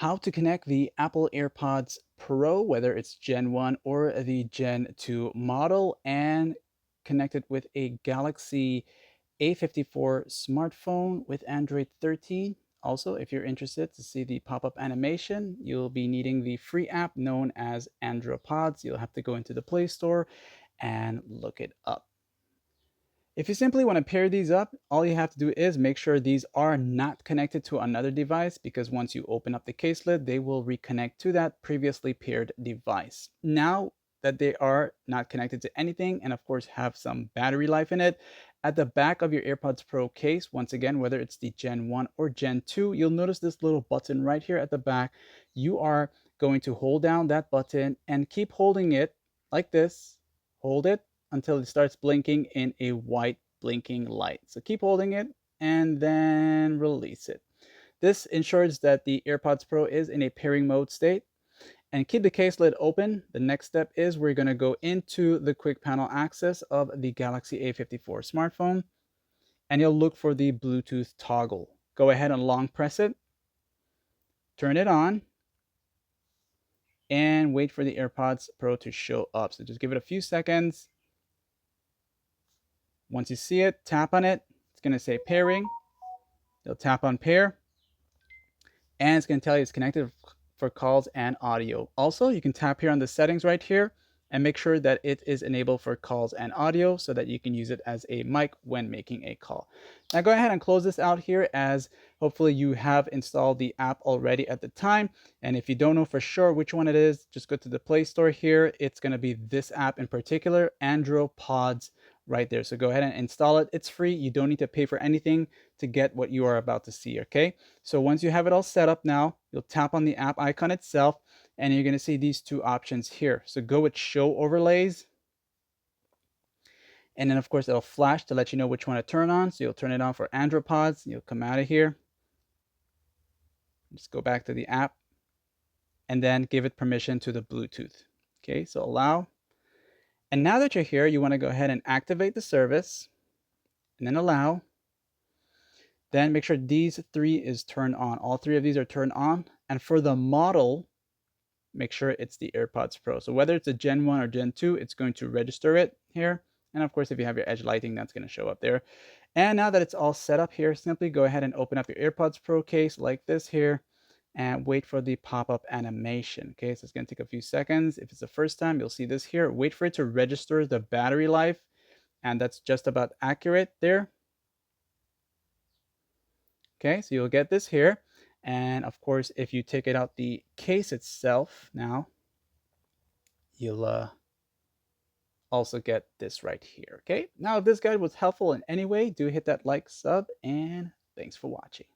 how to connect the Apple AirPods Pro, whether it's Gen 1 or the Gen 2 model, and connect it with a Galaxy A54 smartphone with Android 13. Also, if you're interested to see the pop-up animation, you'll be needing the free app known as Andropods. You'll have to go into the Play Store and look it up. If you simply want to pair these up, all you have to do is make sure these are not connected to another device, because once you open up the case lid, they will reconnect to that previously paired device. Now that they are not connected to anything and of course have some battery life in it, at the back of your AirPods Pro case, once again, whether it's the Gen 1 or Gen 2, you'll notice this little button right here at the back. You are going to hold down that button and keep holding it like this. Hold it until it starts blinking in a white blinking light. So keep holding it and then release it. This ensures that the AirPods Pro is in a pairing mode state. And keep the case lid open. The next step is we're going to go into the quick panel access of the Galaxy A54 smartphone, and you'll look for the Bluetooth toggle. Go ahead and long press it, turn it on, and wait for the AirPods Pro to show up. So just give it a few seconds. Once you see it, tap on it. It's going to say pairing. You'll tap on pair, and it's going to tell you it's connected for calls and audio. Also, you can tap here on the settings right here and make sure that it is enabled for calls and audio so that you can use it as a mic when making a call. Now go ahead and close this out here, as hopefully you have installed the app already at the time. And if you don't know for sure which one it is, just go to the Play Store here. It's going to be this app in particular, Andropods, right there. So go ahead and install it. It's free. You don't need to pay for anything to get what you are about to see, okay? So once you have it all set up now, you'll tap on the app icon itself, and you're going to see these two options here. So go with show overlays, and then of course it'll flash to let you know which one to turn on. So you'll turn it on for Andropods. You'll come out of here, just go back to the app, and then give it permission to the Bluetooth. Okay, so allow. And now that you're here, you want to go ahead and activate the service, and then allow. Then make sure these three is turned on. All three of these are turned on. And for the model, make sure it's the AirPods Pro. So whether it's a Gen 1 or Gen 2, it's going to register it here. And of course, if you have your edge lighting, that's going to show up there. And now that it's all set up here, simply go ahead and open up your AirPods Pro case like this here and wait for the pop-up animation. Okay, so it's going to take a few seconds. If it's the first time, you'll see this here. Wait for it to register the battery life, and that's just about accurate there. Okay, so you'll get this here. And of course, if you take it out the case itself now, you'll also get this right here. Okay, now if this guide was helpful in any way, do hit that like, sub, and thanks for watching.